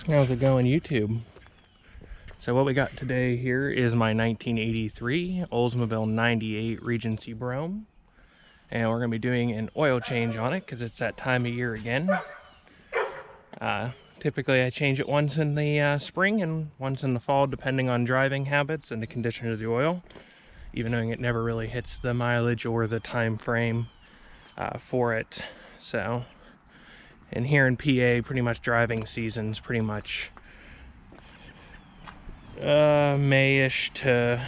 How's it going, YouTube? So what we got today here is my 1983 Oldsmobile 98 Regency brougham, and we're going to be doing an oil change on it because it's that time of year again. Typically I change it once in the spring and once in the fall, depending on driving habits and the condition of the oil, even though it never really hits the mileage or the time frame for it. So, and here in PA, pretty much driving season's pretty much May-ish to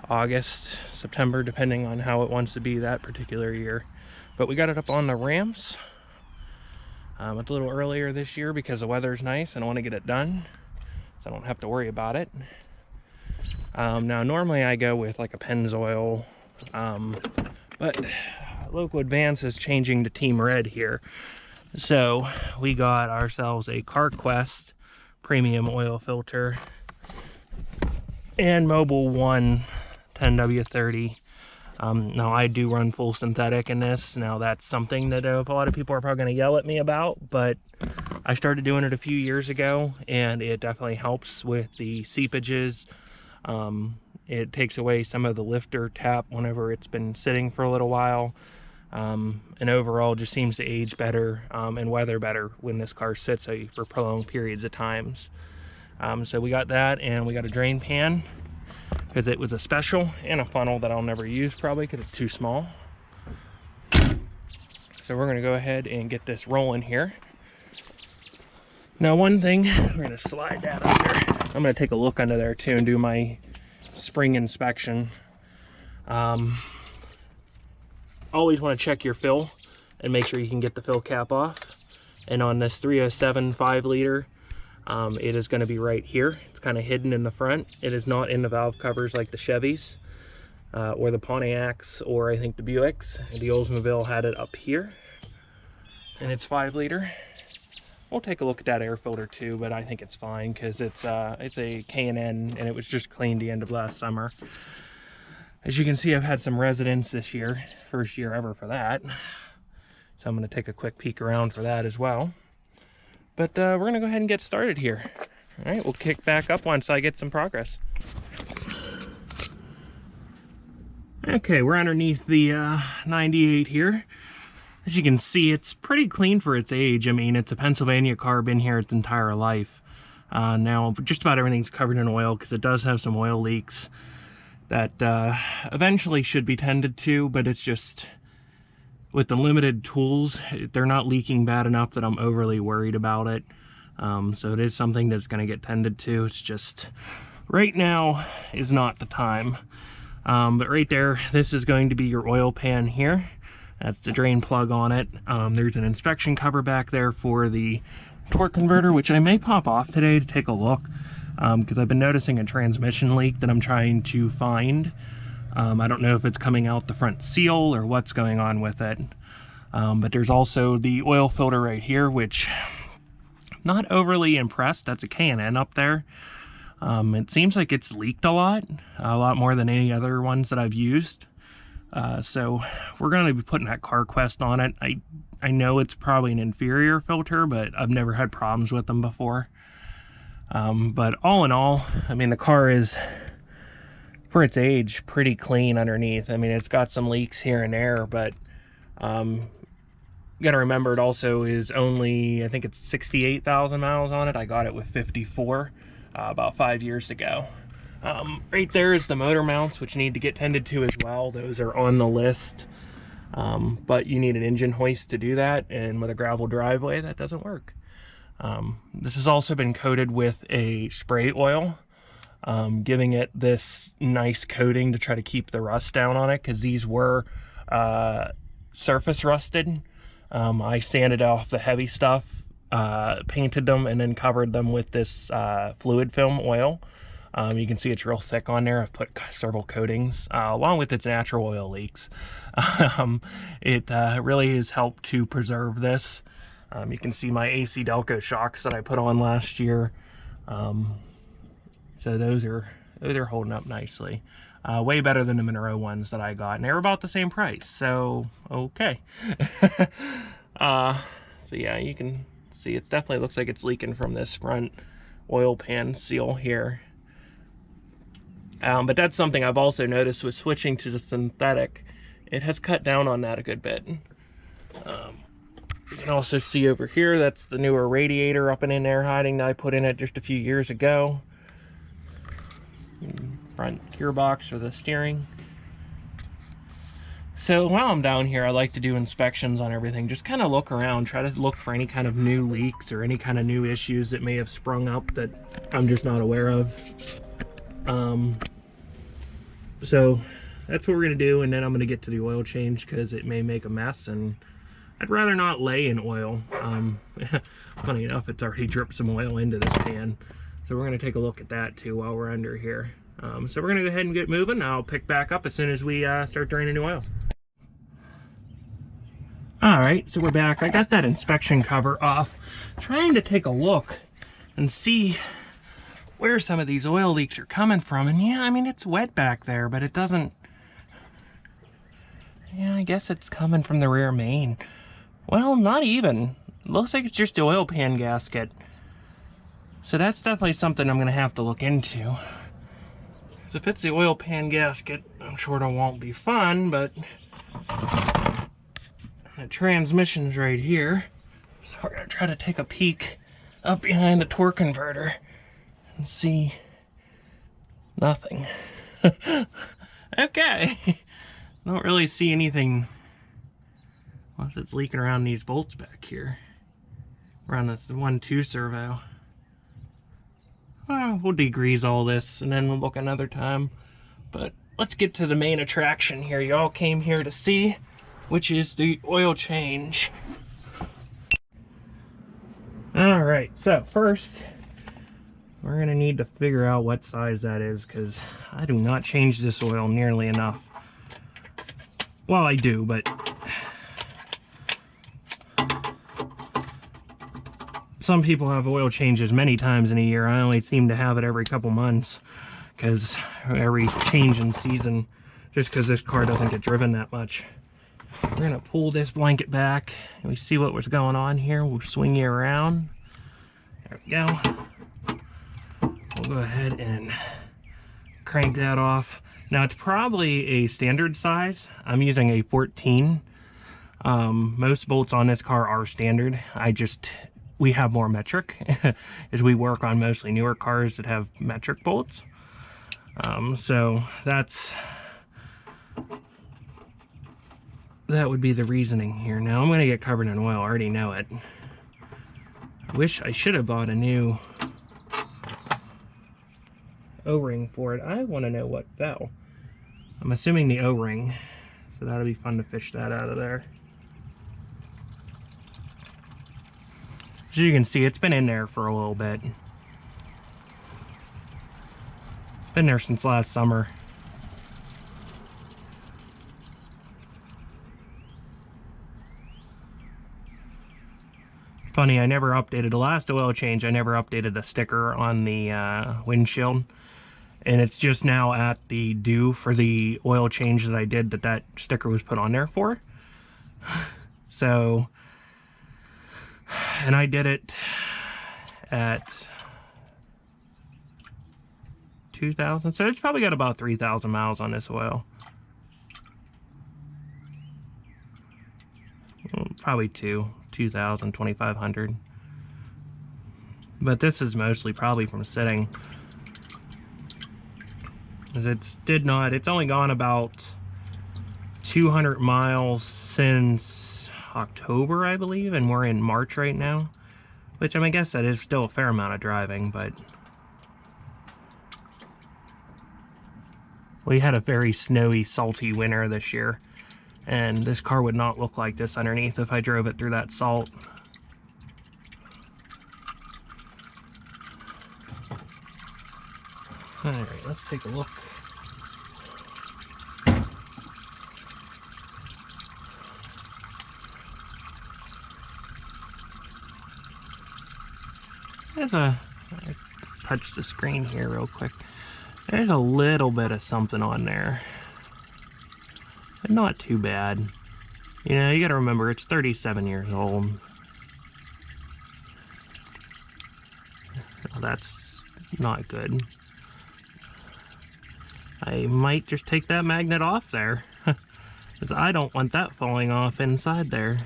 August, September, depending on how it wants to be that particular year. But we got it up on the ramps. It's a little earlier this year because the weather's nice and I want to get it done so I don't have to worry about it. Now normally I go with like a Pennzoil, but Local Advance is changing to Team Red here. So we got ourselves a CarQuest premium oil filter and Mobil 1 10W30. Now I do run full synthetic in this. Now that's something that a lot of people are probably going to yell at me about, but I started doing it a few years ago and it definitely helps with the seepages. It takes away some of the lifter tap whenever it's been sitting for a little while. And overall just seems to age better and weather better when this car sits for prolonged periods of times. So we got that, and we got a drain pan because it was a special, and a funnel that I'll never use probably because it's too small. So we're going to go ahead and get this rolling here. Now one thing, we're going to slide that under. I'm going to take a look under there too and do my spring inspection. Always want to check your fill and make sure you can get the fill cap off. And on this 307 5-liter, it is going to be right here. It's kind of hidden in the front. It is not in the valve covers like the Chevys or the Pontiacs, or I think the Buicks. The Oldsmobile had it up here, and it's 5-liter. We'll take a look at that air filter too, but I think it's fine because it's a K&N and it was just cleaned the end of last summer. As you can see, I've had some residents this year, first year ever for that. So I'm going to take a quick peek around for that as well. But we're going to go ahead and get started here. All right, we'll kick back up once I get some progress. Okay, we're underneath the 98 here. As you can see, it's pretty clean for its age. I mean, it's a Pennsylvania car, been here its entire life. Now, just about everything's covered in oil because it does have some oil leaks that eventually should be tended to, but it's just, with the limited tools, they're not leaking bad enough that I'm overly worried about it. So it is something that's going to get tended to. It's just, right now is not the time. But right there, this is going to be your oil pan here. That's the drain plug on it. There's an inspection cover back there for the torque converter, which I may pop off today to take a look. Because I've been noticing a transmission leak that I'm trying to find. I don't know if it's coming out the front seal or what's going on with it. But there's also the oil filter right here, which I'm not overly impressed. That's a K&N up there. It seems like it's leaked a lot more than any other ones that I've used. So we're going to be putting that CarQuest on it. I know it's probably an inferior filter, but I've never had problems with them before. But all in all, I mean, the car is, for its age, pretty clean underneath. I mean, it's got some leaks here and there, but you gotta remember it also is only, I think it's 68,000 miles on it. I got it with 54 about 5 years ago. Right there is the motor mounts, which need to get tended to as well. Those are on the list, but you need an engine hoist to do that, and with a gravel driveway, that doesn't work. This has also been coated with a spray oil, giving it this nice coating to try to keep the rust down on it, because these were surface rusted. I sanded off the heavy stuff, painted them, and then covered them with this fluid film oil. You can see it's real thick on there. I've put several coatings along with its natural oil leaks. It really has helped to preserve this. You can see my AC Delco shocks that I put on last year. So those are holding up nicely. Way better than the Monroe ones that I got, and they were about the same price. So okay. So yeah, you can See, it definitely looks like it's leaking from this front oil pan seal here. But that's something I've also noticed with switching to the synthetic. It has cut down on that a good bit. You can also see over here, that's the newer radiator up and in there hiding that I put in it just a few years ago. Front gearbox for the steering. So while I'm down here, I like to do inspections on everything. Just kind of look around, try to look for any kind of new leaks or any kind of new issues that may have sprung up that I'm just not aware of. So that's what we're going to do, and then I'm going to get to the oil change because it may make a mess, and I'd rather not lay in oil. Funny enough, it's already dripped some oil into this pan. So we're going to take a look at that too while we're under here. So we're going to go ahead and get moving. I'll pick back up as soon as we start draining the oil. Alright, so we're back. I got that inspection cover off, trying to take a look and see where some of these oil leaks are coming from. And yeah, I mean, it's wet back there, but it doesn't... Yeah, I guess it's coming from the rear main. Well, not even. Looks like it's just the oil pan gasket. So that's definitely something I'm going to have to look into. If it's the oil pan gasket, I'm sure it won't be fun, but the transmission's right here. So we're going to try to take a peek up behind the torque converter and see nothing. Okay. Don't really see anything unless it's leaking around these bolts back here. Around this 1-2 servo. Well, we'll degrease all this and then we'll look another time. But let's get to the main attraction here y'all came here to see, which is the oil change. Alright, so first we're going to need to figure out what size that is, because I do not change this oil nearly enough. Well, I do, but some people have oil changes many times in a year. I only seem to have it every couple months, because every change in season, just because this car doesn't get driven that much. We're going to pull this blanket back and we see what was going on here. We'll swing you around. There we go. We'll go ahead and crank that off. Now it's probably a standard size. I'm using a 14. Most bolts on this car are standard. We have more metric as we work on mostly newer cars that have metric bolts. So that would be the reasoning here. Now I'm going to get covered in oil. I already know it. I wish I should have bought a new O-ring for it. I want to know what fell. I'm assuming the O-ring, so that'll be fun to fish that out of there. As you can see, it's been in there for a little bit. Been there since last summer. Funny, I never updated the last oil change. I never updated the sticker on the windshield. And it's just now at the due for the oil change that I did that sticker was put on there for. So, and I did it at 2,000. So it's probably got about 3,000 miles on this oil. Probably 2,000, 2,500. But this is mostly probably from sitting. It's only gone about 200 miles since October, I believe, and we're in March right now. Which, I mean, I guess that is still a fair amount of driving, but we had a very snowy, salty winter this year, and this car would not look like this underneath if I drove it through that salt. Alright, let's take a look. I touch the screen here real quick. There's a little bit of something on there, but not too bad. You know, you gotta remember, it's 37 years old. That's not good. I might just take that magnet off there, because I don't want that falling off inside there.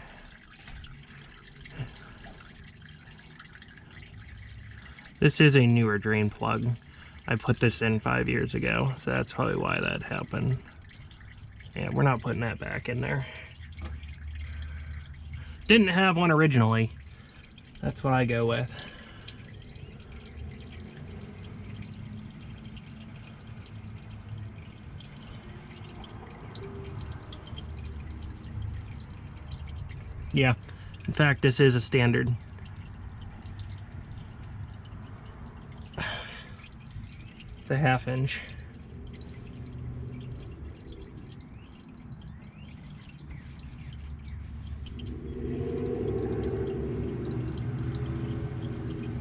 This is a newer drain plug. I put this in 5 years ago, so that's probably why that happened. Yeah, we're not putting that back in there. Didn't have one originally. That's what I go with. Yeah, in fact, this is a standard. It's a 1/2 inch.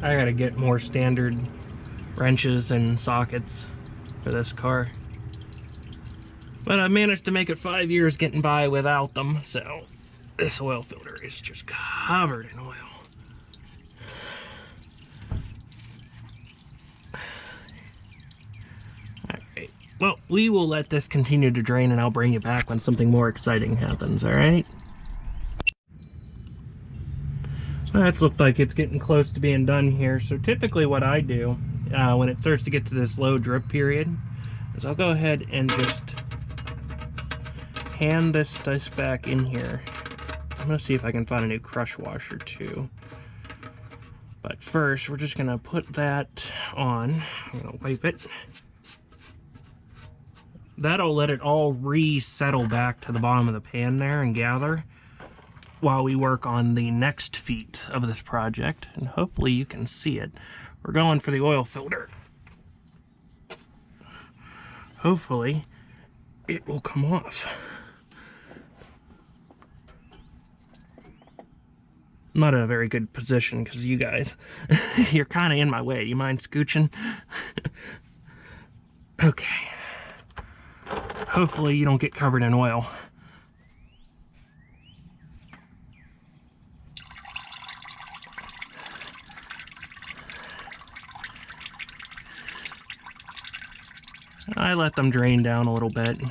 I gotta get more standard wrenches and sockets for this car. But I managed to make it 5 years getting by without them, so this oil filter is just covered in oil. Alright, well, we will let this continue to drain and I'll bring you back when something more exciting happens, alright? That looked like it's getting close to being done here. So typically what I do when it starts to get to this low drip period is I'll go ahead and just hand this back in here. I'm gonna see if I can find a new crush washer too. But first we're just gonna put that on. I'm gonna wipe it. That'll let it all resettle back to the bottom of the pan there and gather while we work on the next feat of this project, and hopefully you can see it. We're going for the oil filter. Hopefully it will come off. I'm not in a very good position because you guys, you're kind of in my way. You mind scooching? Okay. Hopefully you don't get covered in oil. I let them drain down a little bit.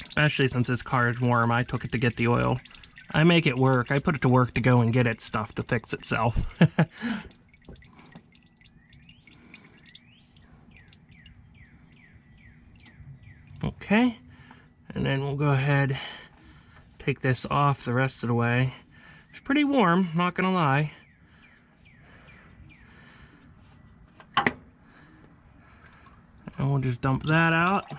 Especially since this car is warm, I took it to get the oil. I make it work. I put it to work to go and get its stuff to fix itself. Okay, and then we'll go ahead, take this off the rest of the way. It's pretty warm, not gonna lie. And we'll just dump that out.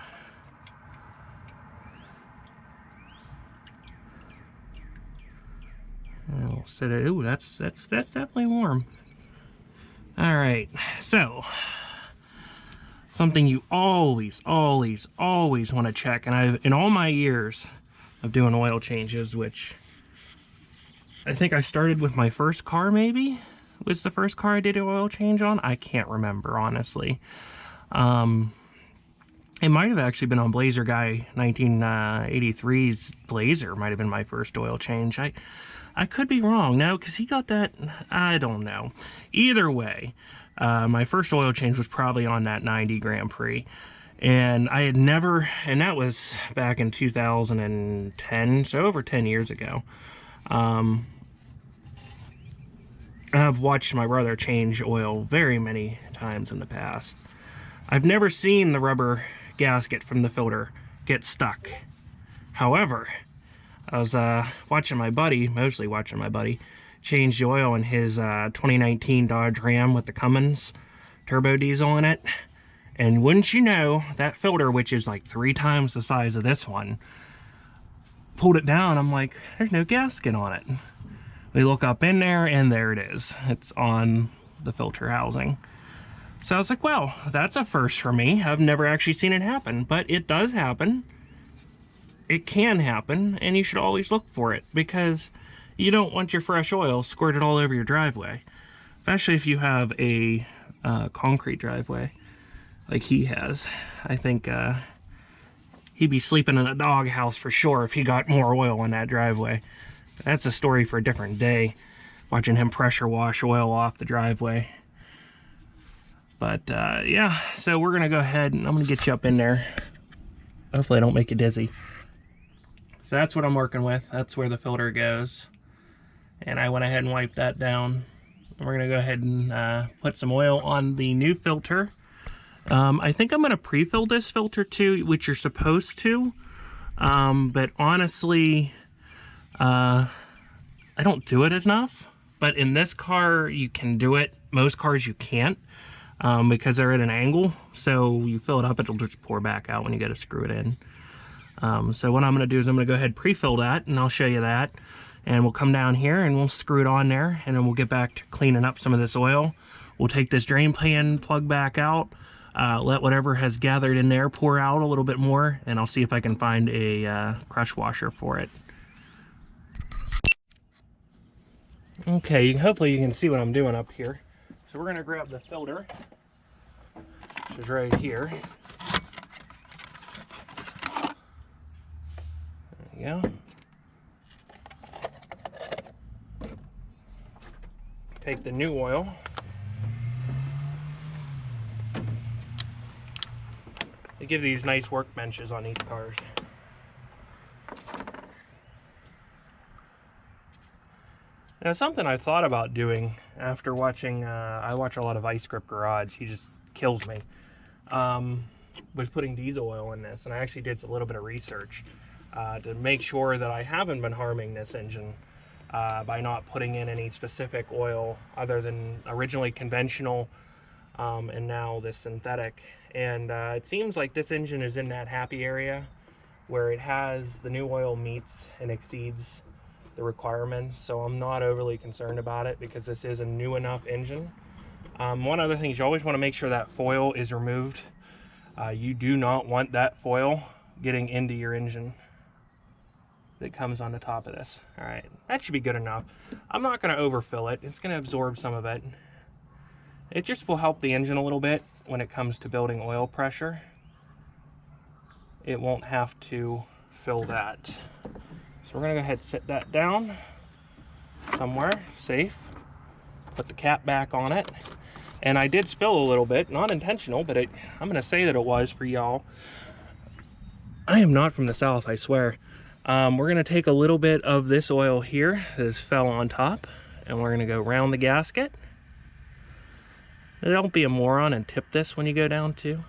And we'll set it. Ooh, that's definitely warm. All right, so something you always want to check, and in all my years of doing oil changes, which I think I started with my first car, maybe was the first car I did an oil change on. I can't remember, honestly. It might have actually been on Blazer Guy 1983's Blazer might have been my first oil change. I could be wrong. No, because he got that, I don't know. Either way, my first oil change was probably on that 90 Grand Prix. And I had never, and that was back in 2010, so over 10 years ago. I've watched my brother change oil very many times in the past. I've never seen the rubber gasket from the filter get stuck. However, I was watching my buddy, mostly watching my buddy, change the oil in his 2019 Dodge Ram with the Cummins turbo diesel in it. And wouldn't you know, that filter, which is like 3 times the size of this one, pulled it down. I'm like, there's no gasket on it. We look up in there and there it is. It's on the filter housing. So I was like, well, that's a first for me. I've never actually seen it happen, but it does happen. It can happen, and you should always look for it, because you don't want your fresh oil squirted all over your driveway, especially if you have a concrete driveway like he has. I think he'd be sleeping in a doghouse for sure if he got more oil in that driveway. But that's a story for a different day, watching him pressure wash oil off the driveway. But yeah, so we're gonna go ahead and I'm gonna get you up in there. Hopefully I don't make you dizzy. So that's what I'm working with. That's where the filter goes. And I went ahead and wiped that down. We're gonna go ahead and put some oil on the new filter. I think I'm gonna pre-fill this filter too, which you're supposed to. But honestly, I don't do it enough. But in this car, you can do it. Most cars you can't, because they're at an angle. So you fill it up, it'll just pour back out when you go to screw it in. So what I'm gonna do is I'm gonna go ahead and pre-fill that, and I'll show you that. And we'll come down here and we'll screw it on there, and then we'll get back to cleaning up some of this oil. We'll take this drain pan plug back out, let whatever has gathered in there pour out a little bit more, and I'll see if I can find a crush washer for it. Okay, hopefully you can see what I'm doing up here. So we're gonna grab the filter, which is right here. There you go. Take the new oil. They give these nice workbenches on these cars. Now, something I thought about doing after watching, I watch a lot of Ice Grip Garage, he just kills me, was putting diesel oil in this. And I actually did a little bit of research to make sure that I haven't been harming this engine by not putting in any specific oil other than originally conventional and now this synthetic. And it seems like this engine is in that happy area where it has the new oil meets and exceeds the requirements, so I'm not overly concerned about it because this is a new enough engine. One other thing is you always want to make sure that foil is removed. You do not want that foil getting into your engine that comes on the top of this. All right, that should be good enough. I'm not going to overfill it. It's going to absorb some of it. It just will help the engine a little bit when it comes to building oil pressure. It won't have to fill that. So we're going to go ahead and sit that down somewhere safe. Put the cap back on it. And I did spill a little bit, not intentional, but I'm going to say that it was for y'all. I am not from the South, I swear. We're going to take a little bit of this oil here that has fell on top, and we're going to go around the gasket. Don't be a moron and tip this when you go down too.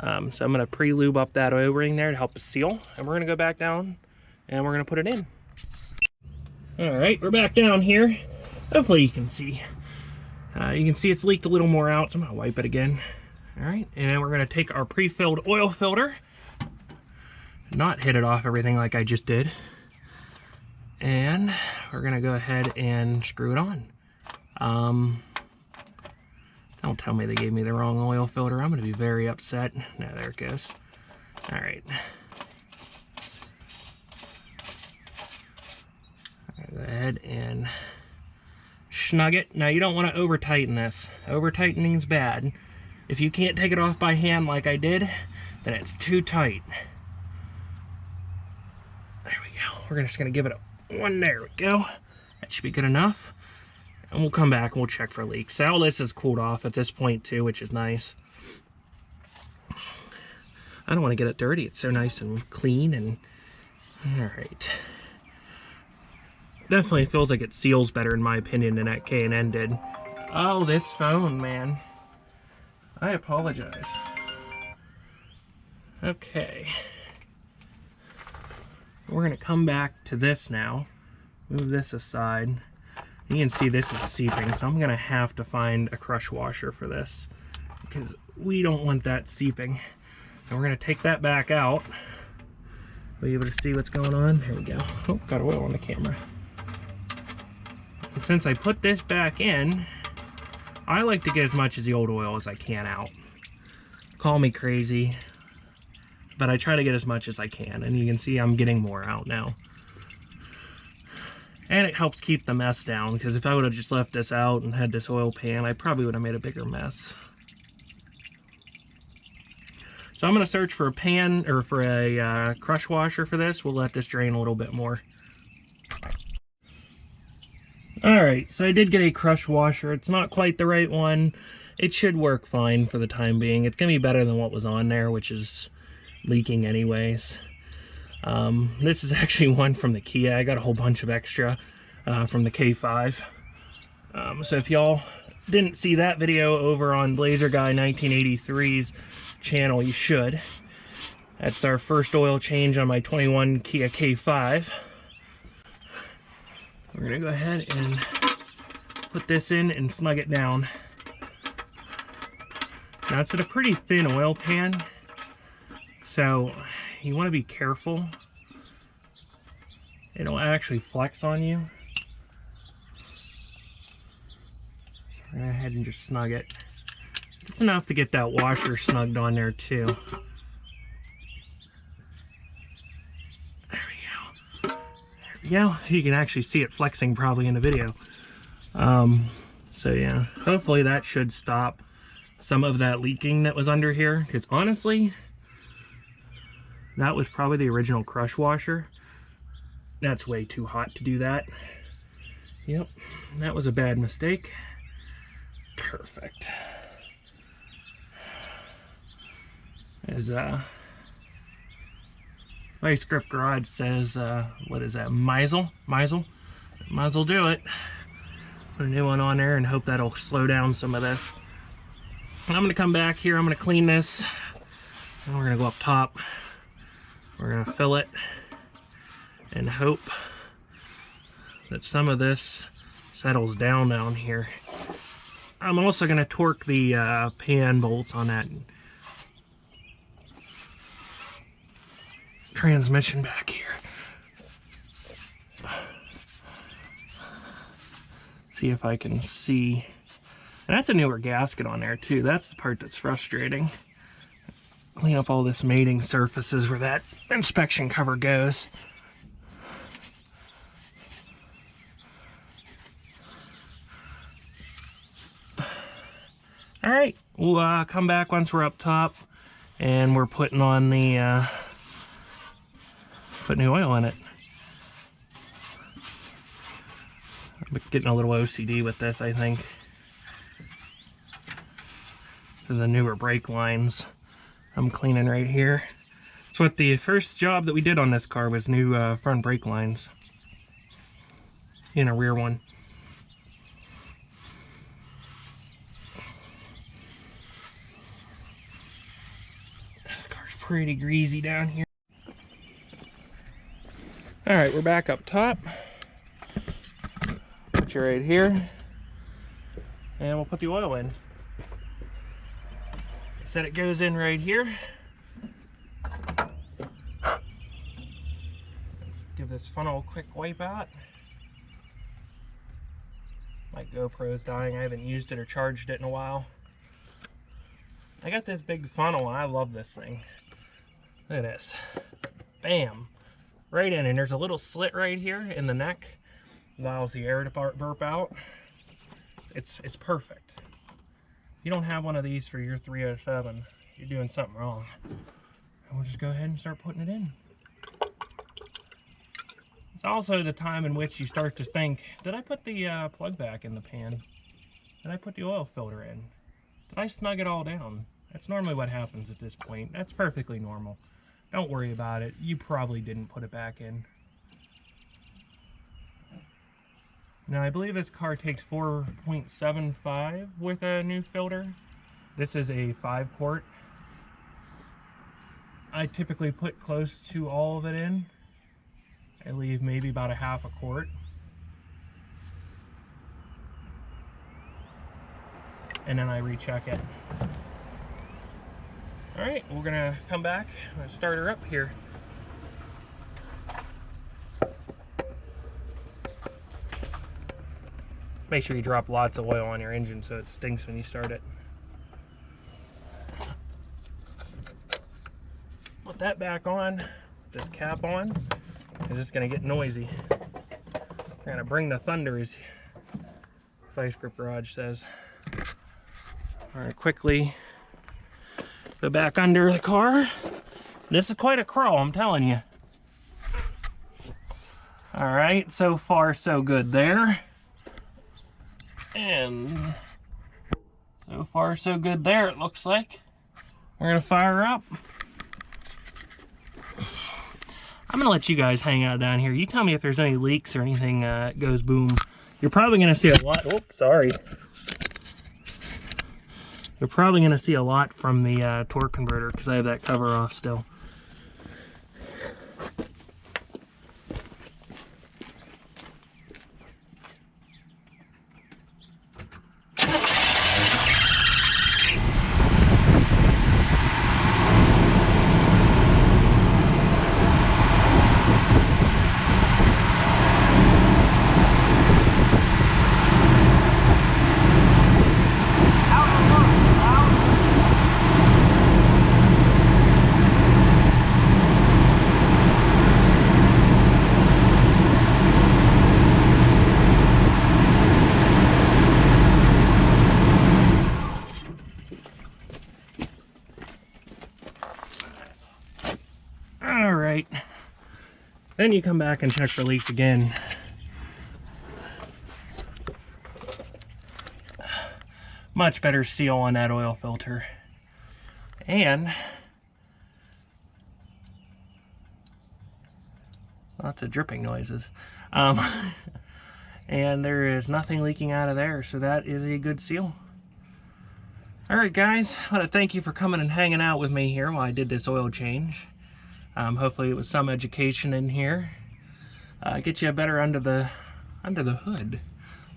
So I'm going to pre-lube up that O-ring there to help it seal, and we're going to go back down and we're going to put it in. All right, we're back down here. Hopefully you can see. You can see it's leaked a little more out, so I'm going to wipe it again. All right, and then we're going to take our pre-filled oil filter, not hit it off everything like I just did, and we're going to go ahead and screw it on. Don't tell me they gave me the wrong oil filter. I'm going to be very upset. No, there it goes. All right. Go ahead and snug it. Now, you don't want to over tighten this. Over tightening is bad. If you can't take it off by hand like I did, then it's too tight. There we go. We're just going to give it a one. There we go. That should be good enough. And we'll come back and we'll check for leaks. All this is cooled off at this point too, which is nice. I don't want to get it dirty. It's so nice and clean. And all right. Definitely feels like it seals better in my opinion than that K&N did. Oh, this phone, man. I apologize. Okay. We're going to come back to this now. Move this aside. You can see this is seeping, so I'm going to have to find a crush washer for this because we don't want that seeping. And we're going to take that back out. Are you able to see what's going on? There we go. Oh, got oil on the camera. And since I put this back in, I like to get as much of the old oil as I can out. Call me crazy, but I try to get as much as I can. And you can see I'm getting more out now. And it helps keep the mess down, because if I would have just left this out and had this oil pan, I probably would have made a bigger mess. So I'm going to search for a pan, or for a crush washer for this. We'll let this drain a little bit more. Alright, so I did get a crush washer. It's not quite the right one. it should work fine for the time being. It's gonna be better than what was on there, which is leaking anyways. This is actually one from the Kia. I got a whole bunch of extra from the K5. So if y'all didn't see that video over on Blazer Guy 1983's channel, you should. That's our first oil change on my 21 Kia K5. We're gonna go ahead and put this in and snug it down. Now it's at a pretty thin oil pan, so you want to be careful. It'll actually flex on you. Go ahead and just snug it. It's enough to get that washer snugged on there too. There we go. There we go. You can actually see it flexing probably in the video. So yeah, hopefully that should stop some of that leaking that was under here, because honestly, that was probably the original crush washer. That's way too hot to do that. Yep, that was a bad mistake. Perfect. As Vice Grip Garage says, what is that, Meisel do it. Put a new one on there and hope that'll slow down some of this. And I'm gonna come back here, I'm gonna clean this, and we're gonna go up top. We're gonna fill it and hope that some of this settles down here. I'm also gonna torque the pan bolts on that transmission back here. See if I can see. And that's a newer gasket on there too. That's the part that's frustrating. Clean up all this mating surfaces where that inspection cover goes. All right, we'll come back once we're up top and we're putting on the putting new oil in it. I'm getting a little OCD with this, I think. To the newer brake lines I'm cleaning right here. It's what the first job that we did on this car was new front brake lines in a rear one. The car's pretty greasy down here. All right, we're back up top. Put you right here, and we'll put the oil in. Said it goes in right here. Give this funnel a quick wipe out. My GoPro's dying. I haven't used it or charged it in a while. I got this big funnel and I love this thing. Look at this. Bam. Right in, and there's a little slit right here in the neck. Allows the air to burp out. It's perfect. If you don't have one of these for your 307, you're doing something wrong. And we'll just go ahead and start putting it in. It's also the time in which you start to think, did I put the plug back in the pan? Did I put the oil filter in? Did I snug it all down? That's normally what happens at this point. That's perfectly normal. Don't worry about it. You probably didn't put it back in. Now I believe this car takes 4.75 with a new filter. This is a 5-quart. I typically put close to all of it in. I leave maybe about a half a quart. And then I recheck it. All right, we're gonna come back. I'm gonna start her up here. Make sure you drop lots of oil on your engine so it stinks when you start it. Put that back on, this cap on, because it's gonna get noisy. We're gonna bring the thunder, as Vice Grip Garage says. All right, quickly go back under the car. This is quite a crawl, I'm telling you. All right, so far so good there. And so So far, so good there, it looks like. We're gonna fire up. I'm gonna let you guys hang out down here. You tell me if there's any leaks or anything goes boom. You're probably gonna see a lot. Oh, sorry. You're probably gonna see a lot from the torque converter because I have that cover off still. Alright, then you come back and check for leaks again. Much better seal on that oil filter. And lots of dripping noises. And there is nothing leaking out of there, so that is a good seal. Alright guys, I want to thank you for coming and hanging out with me here while I did this oil change. Hopefully it was some education in here. Get you a better under the hood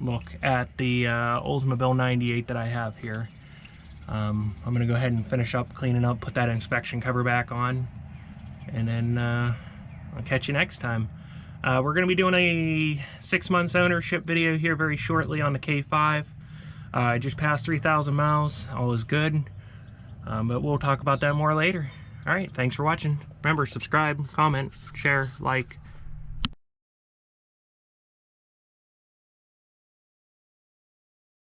look at the Oldsmobile 98 that I have here. I'm going to go ahead and finish up cleaning up, put that inspection cover back on, and then I'll catch you next time. We're going to be doing a 6 months ownership video here very shortly on the K5. I just passed 3,000 miles. All is good. But we'll talk about that more later. Alright, thanks for watching. Remember, subscribe, comment, share, like.